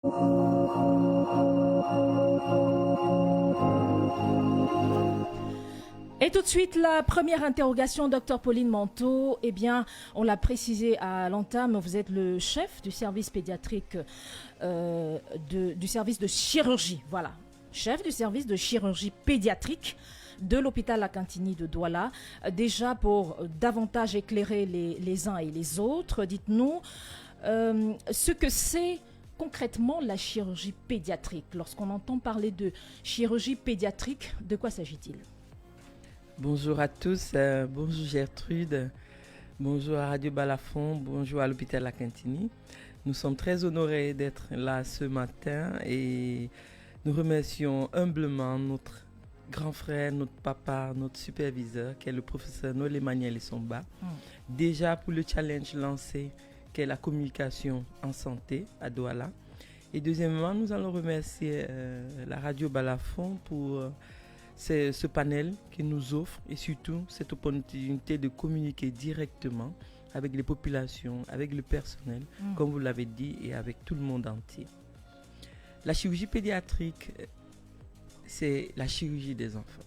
Et tout de suite, la première interrogation, Dr Pauline Manteau. Eh bien, on l'a précisé à l'entame, vous êtes le chef du service pédiatrique du service de chirurgie. Voilà, chef du service de chirurgie pédiatrique de l'hôpital Lakantini de Douala. Déjà, pour davantage éclairer les uns et les autres, dites-nous ce que c'est concrètement la chirurgie pédiatrique. Lorsqu'on entend parler de chirurgie pédiatrique, de quoi s'agit-il ? Bonjour à tous, bonjour Gertrude, bonjour à Radio Balafon, bonjour à l'hôpital Lakantini. Nous sommes très honorés d'être là ce matin et nous remercions humblement notre grand frère, notre papa, notre superviseur qui est le professeur Nolé Maniel Essomba. Déjà pour le challenge lancé qui est la communication en santé à Douala. Et deuxièmement, nous allons remercier la Radio Balafon pour ce panel qui nous offre et surtout cette opportunité de communiquer directement avec les populations, avec le personnel, comme vous l'avez dit, et avec tout le monde entier. La chirurgie pédiatrique, c'est la chirurgie des enfants.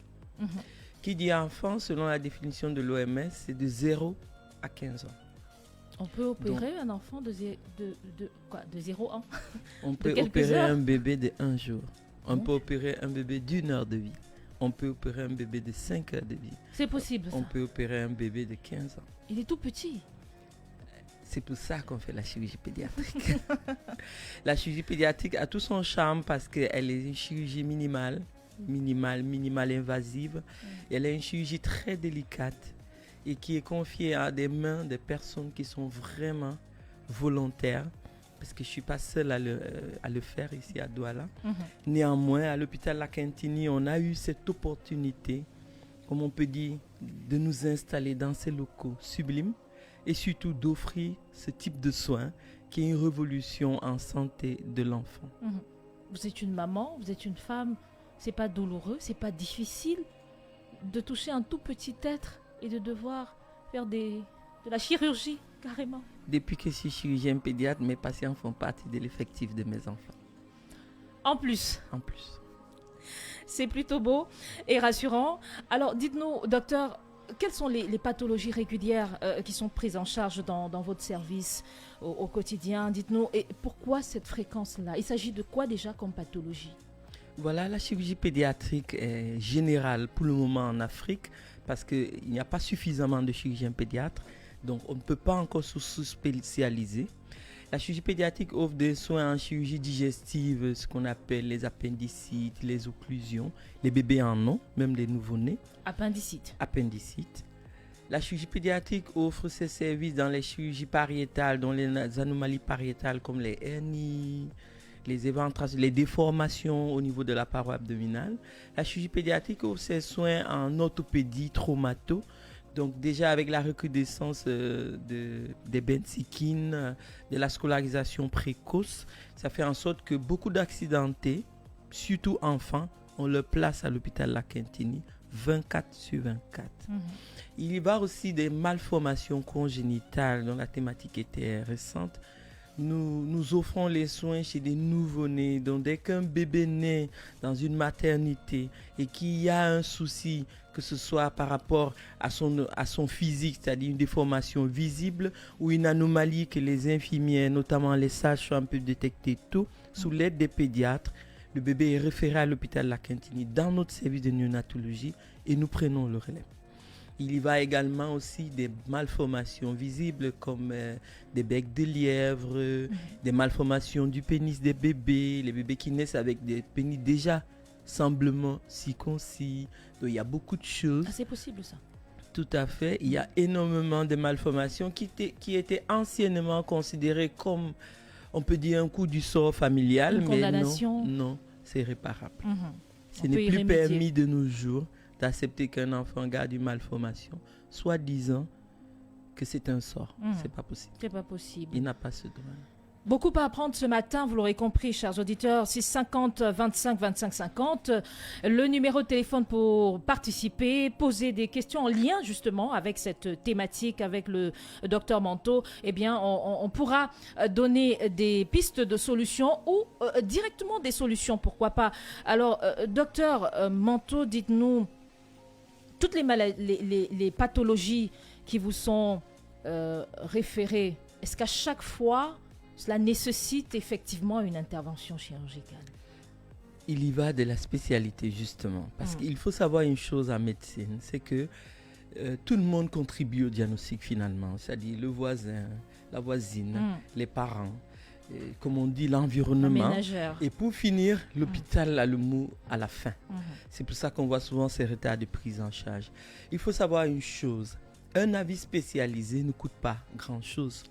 Qui dit enfant, selon la définition de l'OMS, c'est de 0 à 15 ans. On peut opérer un enfant de 0 ans. On peut opérer un bébé de 1 jour. On peut opérer un bébé d'1 heure de vie. On peut opérer un bébé de 5 heures de vie. C'est possible, ça. On peut opérer un bébé de 15 ans. Il est tout petit. C'est pour ça qu'on fait la chirurgie pédiatrique. La chirurgie pédiatrique a tout son charme parce qu'elle est une chirurgie minimale invasive. Elle est une chirurgie très délicate et qui est confiée à des mains de personnes qui sont vraiment volontaires. Parce que je ne suis pas seule à le faire ici à Douala. Néanmoins, à l'hôpital Lakantini, on a eu cette opportunité, comme on peut dire, de nous installer dans ces locaux sublimes et surtout d'offrir ce type de soins qui est une révolution en santé de l'enfant. Vous êtes une maman, vous êtes une femme, c'est pas douloureux, c'est pas difficile de toucher un tout petit être et de devoir faire de la chirurgie carrément. Depuis que je suis chirurgien pédiatre, mes patients font partie de l'effectif de mes enfants. En plus. C'est plutôt beau et rassurant. Alors, dites-nous, docteur, quelles sont les pathologies régulières qui sont prises en charge dans votre service au quotidien? Dites-nous, et pourquoi cette fréquence-là? Il s'agit de quoi déjà comme pathologie? Voilà, la chirurgie pédiatrique est générale pour le moment en Afrique parce qu'il n'y a pas suffisamment de chirurgiens pédiatres. Donc, on ne peut pas encore se spécialiser. La chirurgie pédiatrique offre des soins en chirurgie digestive, ce qu'on appelle les appendicites, les occlusions. Les bébés en ont, même les nouveau-nés. Appendicites. La chirurgie pédiatrique offre ses services dans les chirurgies pariétales, dans les anomalies pariétales comme les hernies, les éventrations, les déformations au niveau de la paroi abdominale. La chirurgie pédiatrique offre ses soins en orthopédie, traumato. Donc déjà avec la recrudescence des benzykines, de la scolarisation précoce, ça fait en sorte que beaucoup d'accidentés, surtout enfants, on leur place à l'hôpital Lakantini 24/24. Il y va aussi des malformations congénitales dont la thématique était récente. Nous offrons les soins chez des nouveau-nés. Donc dès qu'un bébé naît dans une maternité et qu'il y a un souci, que ce soit par rapport à son physique, c'est-à-dire une déformation visible ou une anomalie que les infirmières, notamment les sages-femmes, peuvent détecter tôt, sous l'aide des pédiatres, le bébé est référé à l'hôpital Lakantini dans notre service de néonatologie et nous prenons le relais. Il y va également aussi des malformations visibles comme des becs de lièvre, des malformations du pénis des bébés, les bébés qui naissent avec des pénis déjà semblement circoncis. Donc il y a beaucoup de choses. Ah, c'est possible ça? Tout à fait. Il y a énormément de malformations qui étaient anciennement considérées comme, on peut dire, un coup du sort familial. Une condamnation. Non, c'est réparable. Ce On n'est peut y plus remédier. permis de nos jours d'accepter qu'un enfant garde une malformation, soit disant que c'est un sort. C'est pas possible. C'est pas possible. Il n'a pas ce droit. Beaucoup à apprendre ce matin, vous l'aurez compris, chers auditeurs. 650 25 25 50. Le numéro de téléphone pour participer, poser des questions en lien justement avec cette thématique, avec le docteur Manteau. Eh bien, on pourra donner des pistes de solutions ou directement des solutions, pourquoi pas. Alors, docteur Manteau, dites-nous toutes les pathologies qui vous sont référées. Est-ce qu'à chaque fois cela nécessite effectivement une intervention chirurgicale? Il y va de la spécialité justement. Parce qu'il faut savoir une chose en médecine, c'est que tout le monde contribue au diagnostic finalement. C'est-à-dire le voisin, la voisine, les parents, comme on dit, l'environnement. Et pour finir, l'hôpital a le mot à la fin. C'est pour ça qu'on voit souvent ces retards de prise en charge. Il faut savoir une chose, un avis spécialisé ne coûte pas grand-chose.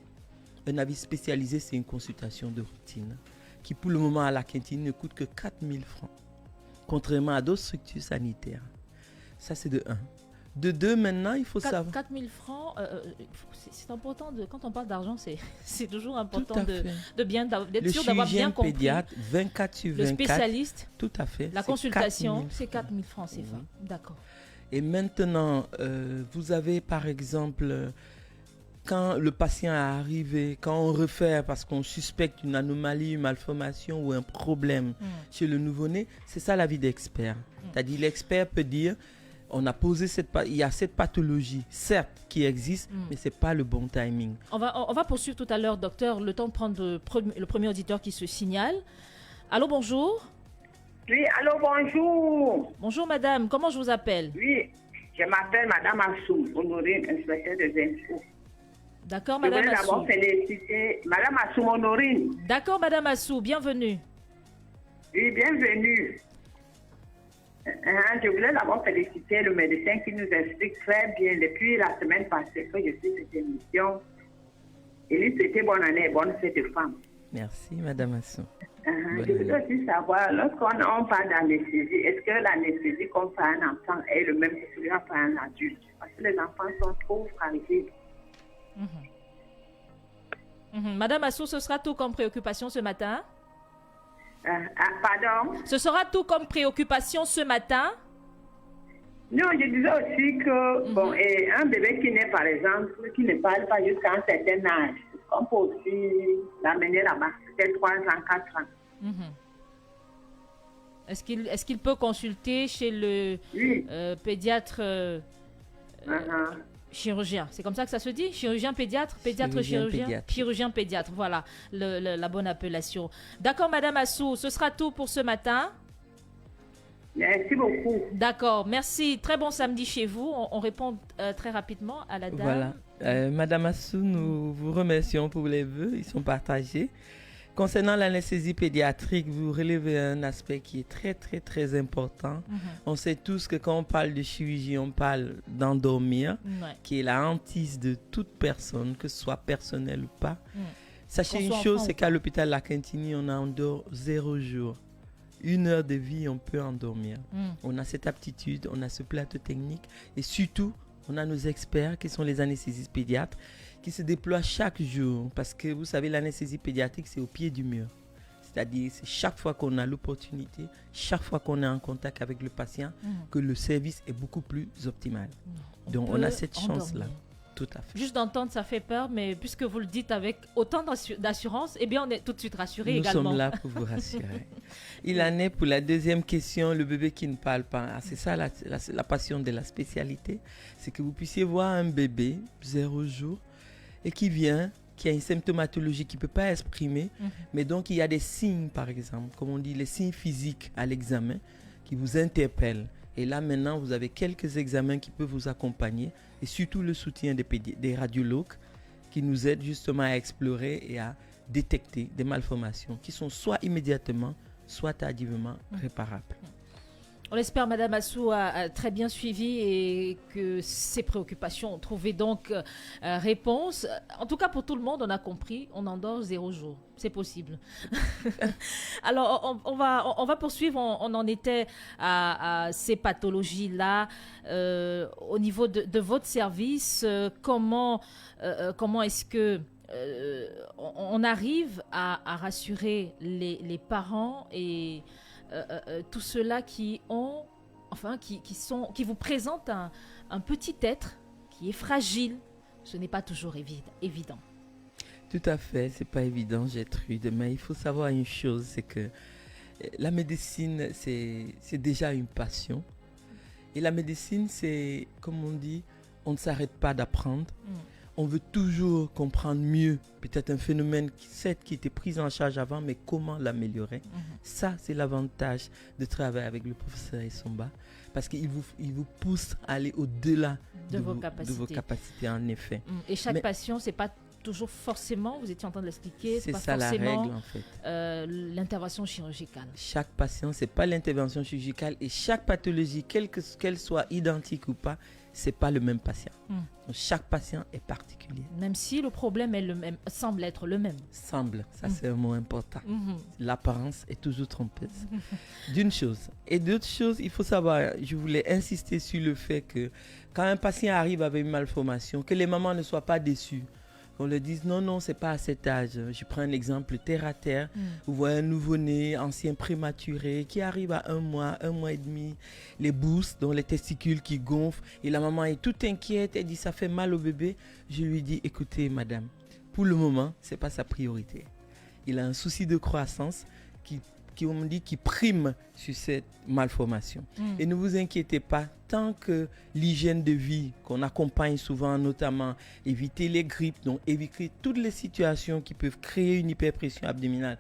Un avis spécialisé, c'est une consultation de routine qui, pour le moment, à la Quintine, ne coûte que 4 000 francs, contrairement à d'autres structures sanitaires. Ça, c'est de 1. De 2, maintenant, il faut savoir... 4 000 francs, c'est important, quand on parle d'argent, c'est toujours important d'être sûr d'avoir bien compris. Le chirurgien pédiatre, 24 sur 24. Le spécialiste, tout à fait. La consultation, c'est 4 000 francs, c'est ça. D'accord. Et maintenant, vous avez, par exemple... Quand le patient est arrivé, quand on refait parce qu'on suspecte une anomalie, une malformation ou un problème chez le nouveau-né, c'est ça l'avis d'expert. C'est-à-dire l'expert peut dire, on a posé il y a cette pathologie, certes, qui existe, mais ce n'est pas le bon timing. On va poursuivre tout à l'heure, docteur, le temps de prendre le premier auditeur qui se signale. Allô, bonjour. Oui, allô, bonjour. Bonjour, madame. Comment je vous appelle? Oui, je m'appelle Madame Assou, Honorine, inspecteur des impôts. D'accord, Madame Assou. Je voulais d'abord féliciter Madame Assou Honorine. D'accord, Madame Assou, bienvenue. Oui, bienvenue. Je voulais d'abord féliciter le médecin qui nous explique très bien depuis la semaine passée que je suis cette émission. Et lui souhaiter bonne année et bonne fête de femme. Merci, Madame Assou. Je voudrais aussi savoir, lorsqu'on parle d'anesthésie, est-ce que l'anesthésie qu'on fait à un enfant est le même que celui qu'on fait à un adulte? Parce que les enfants sont trop fragiles. Madame Assou, ce sera tout comme préoccupation ce matin? Pardon? Ce sera tout comme préoccupation ce matin? Non, je disais aussi que un bébé qui naît, par exemple, qui ne parle pas jusqu'à un certain âge, on peut aussi l'amener là-bas, peut-être 3 ans, 4 ans. Est-ce qu'il peut consulter chez le pédiatre chirurgien? C'est comme ça que ça se dit? Chirurgien pédiatre? Chirurgien pédiatre, voilà la bonne appellation. D'accord, Madame Assou, ce sera tout pour ce matin. Merci beaucoup. D'accord, merci. Très bon samedi chez vous. On répond très rapidement à la dame. Voilà. Madame Assou, nous vous remercions pour les vœux. Ils sont partagés. Concernant l'anesthésie pédiatrique, vous relevez un aspect qui est très, très, très important. On sait tous que quand on parle de chirurgie, on parle d'endormir, qui est la hantise de toute personne, que ce soit personnel ou pas. Sachez une chose, c'est qu'à l'hôpital La Quintini, on endort 0 jour. 1 heure de vie, on peut endormir. On a cette aptitude, on a ce plateau technique et surtout, on a nos experts qui sont les anesthésistes pédiatres qui se déploient chaque jour parce que vous savez, l'anesthésie pédiatrique, c'est au pied du mur. C'est-à-dire, c'est chaque fois qu'on a l'opportunité, chaque fois qu'on est en contact avec le patient, que le service est beaucoup plus optimal. Donc, on a cette chance-là. Tout à fait. Juste d'entendre, ça fait peur, mais puisque vous le dites avec autant d'assurance, eh bien, on est tout de suite rassurés également. Nous sommes là pour vous rassurer. Il en est pour la deuxième question, le bébé qui ne parle pas. C'est ça la passion de la spécialité, c'est que vous puissiez voir un bébé, 0 jour, et qui vient, qui a une symptomatologie qui ne peut pas exprimer, mais donc il y a des signes, par exemple, comme on dit, les signes physiques à l'examen qui vous interpellent. Et là, maintenant, vous avez quelques examens qui peuvent vous accompagner et surtout le soutien des radiologues qui nous aident justement à explorer et à détecter des malformations qui sont soit immédiatement, soit tardivement réparables. On espère Madame Assou a très bien suivi et que ses préoccupations ont trouvé donc réponse. En tout cas, pour tout le monde, on a compris, on endort 0 jour. C'est possible. Alors, on va poursuivre. On en était à ces pathologies-là. Au niveau de votre service, comment est-ce que on arrive à rassurer les parents et tous ceux-là qui vous présentent un petit être qui est fragile. Ce n'est pas toujours évident. Tout à fait, c'est pas évident, Gertrude, mais il faut savoir une chose, c'est que la médecine, c'est déjà une passion. Et la médecine, c'est, comme on dit, on ne s'arrête pas d'apprendre. On veut toujours comprendre mieux, peut-être un phénomène qui était pris en charge avant, mais comment l'améliorer. Ça, c'est l'avantage de travailler avec le professeur Essomba, parce qu'il vous pousse à aller au-delà de vos capacités, en effet. Et chaque patient, c'est pas toujours forcément, vous étiez en train de l'expliquer, c'est pas ça forcément la règle, en fait. L'intervention chirurgicale. Chaque patient, c'est pas l'intervention chirurgicale, et chaque pathologie, qu'elle soit identique ou pas, c'est pas le même patient. Donc, chaque patient est particulier. Même si le problème est le même, semble être le même. Semble, ça c'est un mot important. L'apparence est toujours trompeuse. D'une chose. Et d'autre chose, il faut savoir, je voulais insister sur le fait que quand un patient arrive avec une malformation, que les mamans ne soient pas déçues. On leur dise non, c'est pas à cet âge. Je prends un exemple terre à terre. Vous voyez un nouveau-né, ancien prématuré, qui arrive à 1 mois et demi, les bourses, donc les testicules qui gonflent, et la maman est toute inquiète, elle dit ça fait mal au bébé. Je lui dis écoutez madame, pour le moment, c'est pas sa priorité. Il a un souci de croissance qui prime sur cette malformation. Et ne vous inquiétez pas, tant que l'hygiène de vie qu'on accompagne souvent, notamment éviter les grippes, donc éviter toutes les situations qui peuvent créer une hyperpression abdominale,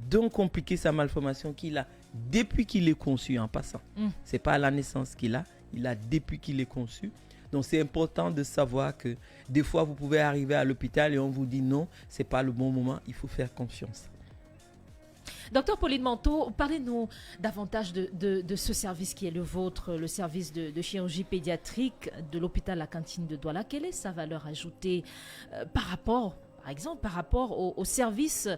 donc compliquer sa malformation qu'il a depuis qu'il est conçu en passant. C'est pas à la naissance qu'il a, il a depuis qu'il est conçu. Donc c'est important de savoir que des fois vous pouvez arriver à l'hôpital et on vous dit non, c'est pas le bon moment, il faut faire confiance. Docteur Pauline Manteau, parlez-nous davantage de ce service qui est le vôtre, le service de chirurgie pédiatrique de l'hôpital La Cantine de Douala. Quelle est sa valeur ajoutée par rapport au service,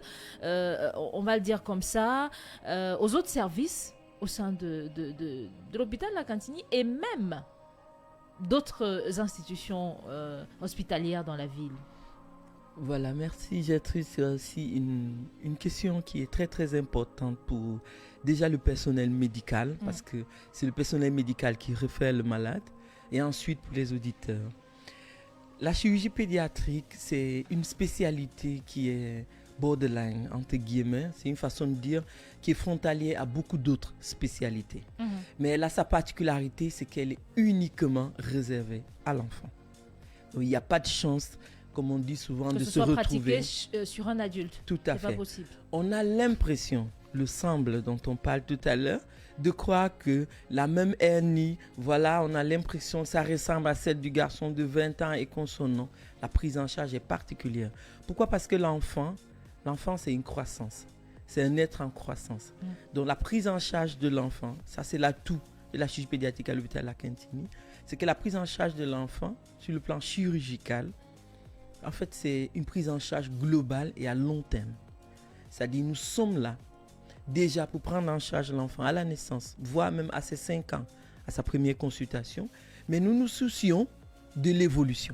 on va le dire comme ça, aux autres services au sein de l'hôpital La Cantine et même d'autres institutions hospitalières dans la ville? Voilà, merci Gertrude. C'est aussi une question qui est très très importante pour déjà le personnel médical, parce que c'est le personnel médical qui réfère le malade, et ensuite pour les auditeurs. La chirurgie pédiatrique, c'est une spécialité qui est borderline, entre guillemets, c'est une façon de dire, qui est frontalière à beaucoup d'autres spécialités. Mais elle a sa particularité, c'est qu'elle est uniquement réservée à l'enfant. Donc, il n'y a pas de chance, comme on dit souvent, de se retrouver pratiqué sur un adulte. Tout à fait. C'est pas possible. On a l'impression, le semble dont on parle tout à l'heure, de croire que la même hernie, voilà, on a l'impression que ça ressemble à celle du garçon de 20 ans et qu'on son nom. La prise en charge est particulière. Pourquoi? Parce que l'enfant, c'est une croissance. C'est un être en croissance. Donc la prise en charge de l'enfant, ça c'est l'atout de la chirurgie pédiatrique à l'hôpital La Cantine, c'est que la prise en charge de l'enfant, sur le plan chirurgical, en fait, c'est une prise en charge globale et à long terme. C'est-à-dire, nous sommes là déjà pour prendre en charge l'enfant à la naissance, voire même à ses 5 ans, à sa première consultation. Mais nous nous soucions de l'évolution.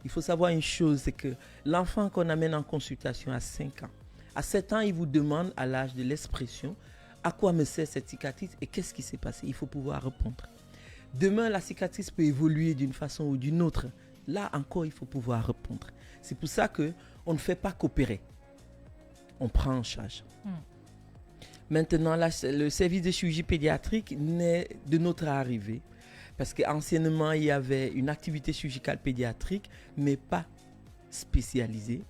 Il faut savoir une chose, c'est que l'enfant qu'on amène en consultation à 5 ans, à 7 ans, il vous demande à l'âge de l'expression à quoi me sert cette cicatrice et qu'est-ce qui s'est passé. Il faut pouvoir répondre. Demain, la cicatrice peut évoluer d'une façon ou d'une autre. Là encore, il faut pouvoir répondre. C'est pour ça qu'on ne fait pas qu'opérer. On prend en charge. Maintenant, le service de chirurgie pédiatrique naît de notre arrivée. Parce qu'anciennement, il y avait une activité chirurgicale pédiatrique, mais pas spécialisée.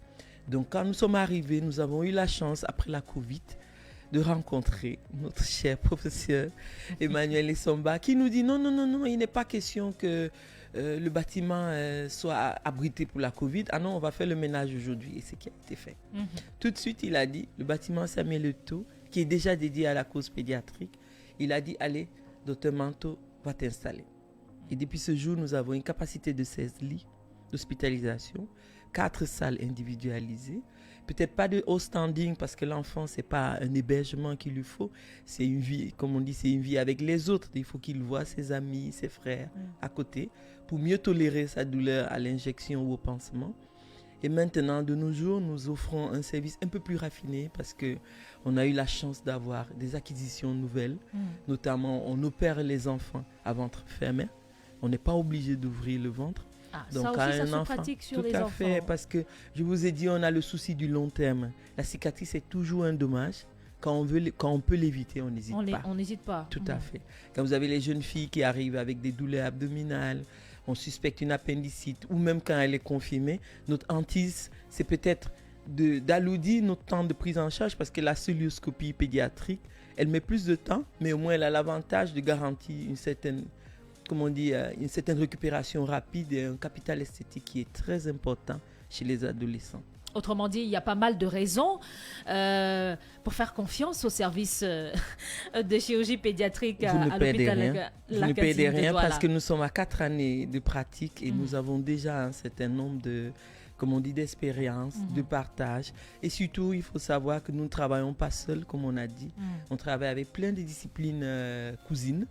Donc, quand nous sommes arrivés, nous avons eu la chance, après la Covid, de rencontrer notre cher professeur Emmanuel Essomba, qui nous dit non, il n'est pas question que le bâtiment soit abrité pour la Covid. Ah non, on va faire le ménage aujourd'hui. Et c'est ce qui a été fait. Tout de suite, il a dit, le bâtiment Samuel Eto'o, qui est déjà dédié à la cause pédiatrique, il a dit, allez, docteur Manteau va t'installer. Et depuis ce jour, nous avons une capacité de 16 lits d'hospitalisation, 4 salles individualisées, peut-être pas de haut standing parce que l'enfant, c'est pas un hébergement qu'il lui faut, c'est une vie, comme on dit, c'est une vie avec les autres. Il faut qu'il voit ses amis, ses frères à côté pour mieux tolérer sa douleur à l'injection ou au pansement. Et maintenant, de nos jours, nous offrons un service un peu plus raffiné parce qu'on a eu la chance d'avoir des acquisitions nouvelles. Notamment, on opère les enfants à ventre fermé. On n'est pas obligé d'ouvrir le ventre. Ah, Donc, ça à aussi, ça un se enfant, pratique sur tout les à enfants. fait, parce que je vous ai dit, on a le souci du long terme. La cicatrice est toujours un dommage. Quand on peut l'éviter, on n'hésite pas. On n'hésite pas. Tout à fait. Quand vous avez les jeunes filles qui arrivent avec des douleurs abdominales, on suspecte une appendicite, ou même quand elle est confirmée, notre hantise, c'est peut-être d'alourdir notre temps de prise en charge parce que la cœlioscopie pédiatrique, elle met plus de temps, mais au moins elle a l'avantage de garantir une certaine récupération rapide et un capital esthétique qui est très important chez les adolescents. Autrement dit, il y a pas mal de raisons pour faire confiance au service de chirurgie pédiatrique à l'hôpital. Vous ne perdez rien parce que nous sommes à 4 années de pratique et nous avons déjà un certain nombre d'expériences, de partage. Et surtout, il faut savoir que nous ne travaillons pas seuls, comme on a dit. On travaille avec plein de disciplines cousines,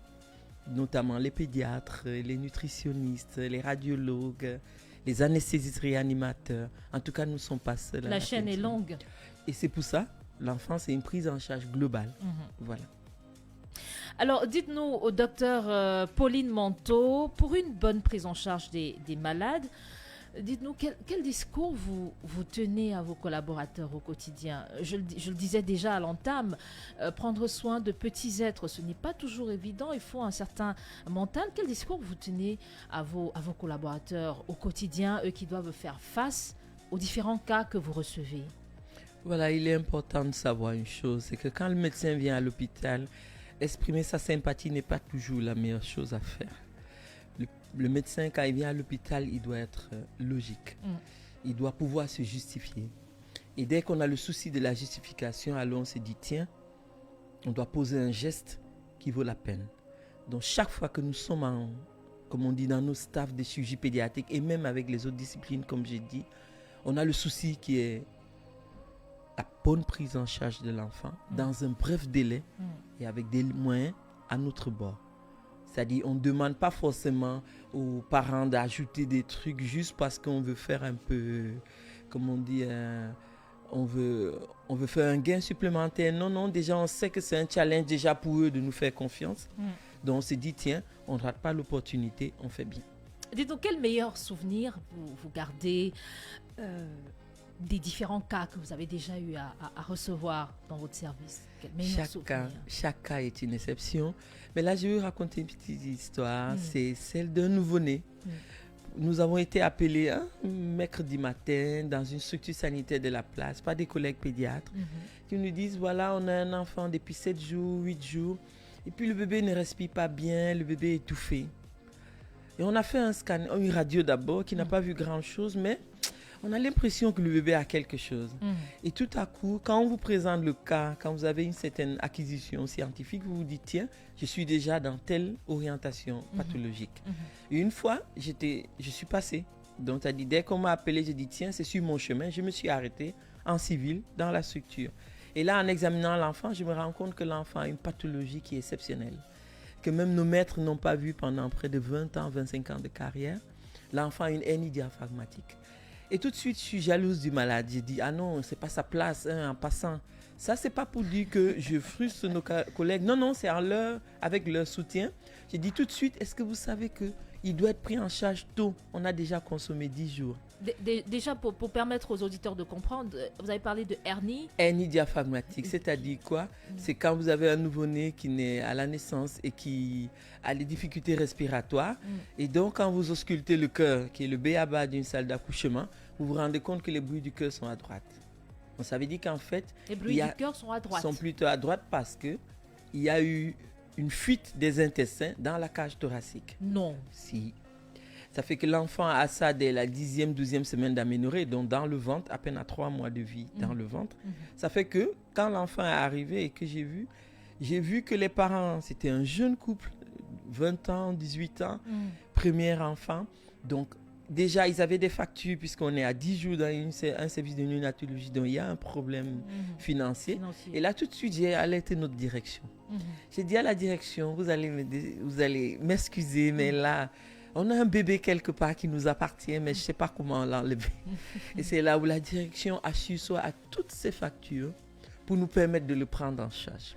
notamment les pédiatres, les nutritionnistes, les radiologues, les anesthésistes réanimateurs. En tout cas, nous ne sommes pas seuls. La chaîne est longue. Et c'est pour ça, l'enfant, c'est une prise en charge globale. Voilà. Alors, dites-nous, au docteur Pauline Manteau, pour une bonne prise en charge des malades, dites-nous quel discours vous tenez à vos collaborateurs au quotidien. Je le disais déjà à l'entame, prendre soin de petits êtres, ce n'est pas toujours évident, il faut un certain mental. Quel discours vous tenez à vos collaborateurs au quotidien, eux qui doivent faire face aux différents cas que vous recevez? Voilà, il est important de savoir une chose, c'est que quand le médecin vient à l'hôpital, exprimer sa sympathie n'est pas toujours la meilleure chose à faire. Le médecin, quand il vient à l'hôpital, il doit être logique. Il doit pouvoir se justifier. Et dès qu'on a le souci de la justification, alors on se dit, tiens, on doit poser un geste qui vaut la peine. Donc chaque fois que nous sommes, comme on dit, dans nos staffs de chirurgie pédiatrique et même avec les autres disciplines, comme j'ai dit, on a le souci qui est la bonne prise en charge de l'enfant dans un bref délai et avec des moyens à notre bord. C'est-à-dire, on ne demande pas forcément aux parents d'ajouter des trucs juste parce qu'on veut faire un peu, comme on dit, on veut faire un gain supplémentaire. Non, déjà, on sait que c'est un challenge déjà pour eux de nous faire confiance. Donc, on se dit, tiens, on ne rate pas l'opportunité, on fait bien. Dites-nous, quel meilleur souvenir vous gardez des différents cas que vous avez déjà eu à recevoir dans votre service? Chaque cas est une exception. Mais là, je vais vous raconter une petite histoire. C'est celle d'un nouveau-né. Nous avons été appelés mercredi matin dans une structure sanitaire de la place par des collègues pédiatres qui nous disent, voilà, on a un enfant depuis 7 jours, 8 jours. Et puis le bébé ne respire pas bien, le bébé est étouffé. Et on a fait un scan, une radio d'abord qui n'a pas vu grand-chose, mais on a l'impression que le bébé a quelque chose. Et tout à coup, quand on vous présente le cas, quand vous avez une certaine acquisition scientifique, vous vous dites, tiens, je suis déjà dans telle orientation pathologique. Et une fois, je suis passé. Donc, ça dit, dès qu'on m'a appelé, j'ai dit, tiens, c'est sur mon chemin. Je me suis arrêté en civil dans la structure. Et là, en examinant l'enfant, je me rends compte que l'enfant a une pathologie qui est exceptionnelle, que même nos maîtres n'ont pas vu pendant près de 20 ans, 25 ans de carrière. L'enfant a une hernie diaphragmatique. Et tout de suite, je suis jalouse du malade. J'ai dit, ah non, c'est pas sa place, en passant. Ça, c'est pas pour dire que je frustre nos collègues. Non, c'est avec leur soutien. J'ai dit tout de suite, est-ce que vous savez qu'il doit être pris en charge tôt? On a déjà consommé 10 jours. Déjà, pour permettre aux auditeurs de comprendre, vous avez parlé de hernie. Hernie diaphragmatique, c'est-à-dire quoi? C'est quand vous avez un nouveau-né qui naît à la naissance et qui a des difficultés respiratoires. Et donc, quand vous auscultez le cœur, qui est le b.a.-ba d'une salle d'accouchement, vous vous rendez compte que les bruits du cœur sont à droite. Donc, ça veut dire qu'en fait, les bruits du cœur sont à droite. Sont plutôt à droite parce qu'il y a eu une fuite des intestins dans la cage thoracique. Non. Si. Ça fait que l'enfant a ça dès la 10e, 12e semaine d'aménorrhée, donc dans le ventre, à peine à 3 mois de vie dans le ventre. Ça fait que quand l'enfant est arrivé et que j'ai vu que les parents, c'était un jeune couple, 20 ans, 18 ans, premier enfant. Donc déjà, ils avaient des factures puisqu'on est à 10 jours dans un service de néonatologie, donc il y a un problème financier. Et là, tout de suite, j'ai alerté notre direction. J'ai dit à la direction, vous allez m'excuser, mais là, On a un bébé quelque part qui nous appartient, mais je ne sais pas comment l'enlever. Et c'est là où la direction a su soit à toutes ces factures pour nous permettre de le prendre en charge.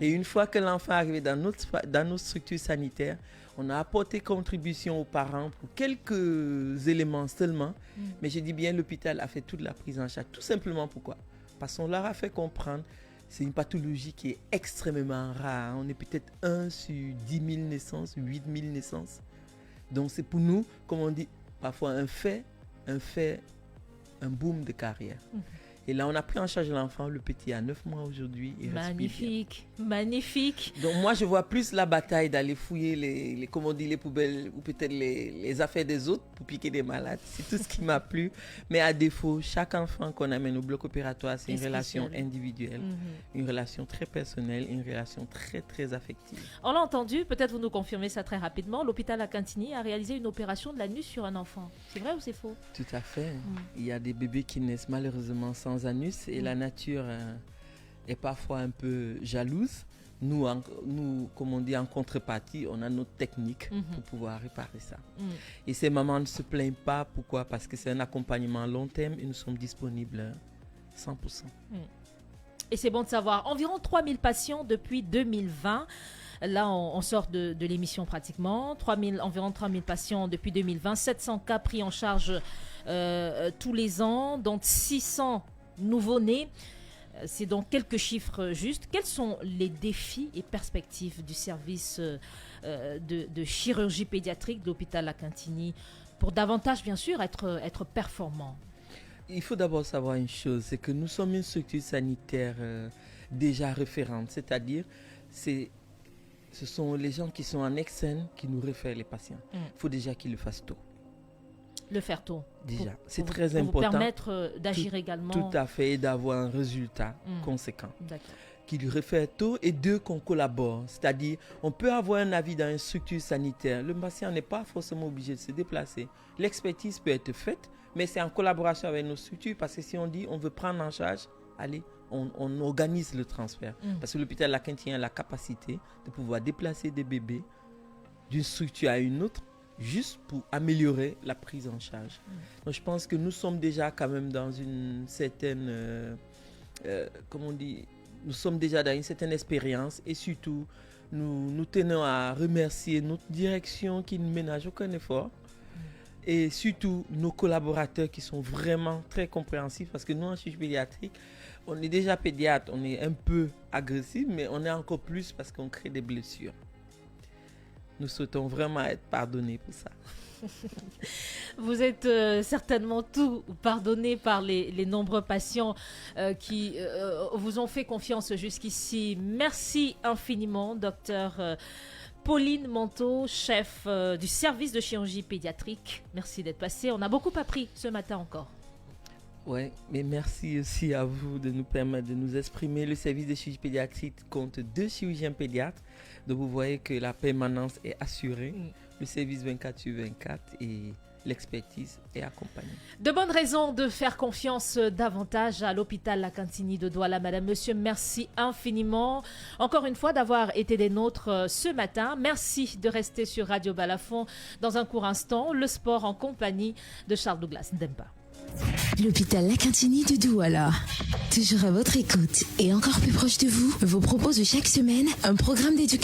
Et une fois que l'enfant est arrivé dans nos structures sanitaires, on a apporté contribution aux parents pour quelques éléments seulement. Mais je dis bien, l'hôpital a fait toute la prise en charge. Tout simplement pourquoi? Parce qu'on leur a fait comprendre c'est une pathologie qui est extrêmement rare. On est peut-être 1 sur 10 000 naissances, 8 000 naissances. Donc c'est pour nous, comme on dit, parfois un boom de carrière. Et là, on a pris en charge l'enfant, le petit a 9 mois aujourd'hui. Magnifique, magnifique. Donc moi, je vois plus la bataille d'aller fouiller les poubelles ou peut-être les affaires des autres pour piquer des malades. C'est tout ce qui m'a plu. Mais à défaut, chaque enfant qu'on amène au bloc opératoire, c'est une relation individuelle, une relation très personnelle, une relation très, très affective. On l'a entendu, peut-être vous nous confirmez ça très rapidement. L'hôpital La Cantini a réalisé une opération de l'anus sur un enfant. C'est vrai ou c'est faux? Tout à fait. Il y a des bébés qui naissent malheureusement sans anus et la nature est parfois un peu jalouse. Nous, comme on dit, en contrepartie, on a notre technique pour pouvoir réparer ça. Et ces mamans ne se plaignent pas. Pourquoi? Parce que c'est un accompagnement long terme et nous sommes disponibles 100%. Et c'est bon de savoir. Environ 3000 patients depuis 2020. Là, on sort de l'émission pratiquement. Environ 3000 patients depuis 2020. 700 cas pris en charge tous les ans, dont 600 nouveau-nés. C'est donc quelques chiffres justes. Quels sont les défis et perspectives du service de chirurgie pédiatrique de l'hôpital La Cantini pour davantage, bien sûr, être performant? Il faut d'abord savoir une chose, c'est que nous sommes une structure sanitaire déjà référente. C'est-à-dire, ce sont les gens qui sont en externe qui nous réfèrent les patients. Il faut déjà qu'ils le fassent tôt. Le faire tôt. Déjà, c'est très important. Pour vous permettre d'agir également. Tout à fait, et d'avoir un résultat conséquent. D'accord. Qu'il réfère tôt et deux, qu'on collabore. C'est-à-dire, on peut avoir un avis dans une structure sanitaire. Le patient n'est pas forcément obligé de se déplacer. L'expertise peut être faite, mais c'est en collaboration avec nos structures parce que si on dit on veut prendre en charge, allez, on organise le transfert. Parce que l'hôpital La Cantini a la capacité de pouvoir déplacer des bébés d'une structure à une autre juste pour améliorer la prise en charge. Donc je pense que nous sommes déjà quand même dans une certaine, nous sommes déjà dans une certaine expérience et surtout nous tenons à remercier notre direction qui ne ménage aucun effort et surtout nos collaborateurs qui sont vraiment très compréhensifs parce que nous en chirurgie pédiatrique, on est déjà pédiatre, on est un peu agressif mais on est encore plus parce qu'on crée des blessures. Nous souhaitons vraiment être pardonnés pour ça. Vous êtes certainement tout pardonné par les nombreux patients qui vous ont fait confiance jusqu'ici. Merci infiniment, docteur Pauline Manteau, chef du service de chirurgie pédiatrique. Merci d'être passé. On a beaucoup appris ce matin encore. Oui, mais merci aussi à vous de nous permettre de nous exprimer. Le service de chirurgie pédiatrique compte 2 chirurgiens pédiatres. Donc vous voyez que la permanence est assurée. Le service 24/24 et l'expertise est accompagnée. De bonnes raisons de faire confiance davantage à l'hôpital La Cantini de Douala. Madame, monsieur, merci infiniment. Encore une fois d'avoir été des nôtres ce matin. Merci de rester sur Radio Balafon. Dans un court instant, le sport en compagnie de Charles Douglas Ndemba. L'hôpital La Cantini de Douala, toujours à votre écoute et encore plus proche de vous, vous propose chaque semaine un programme d'éducation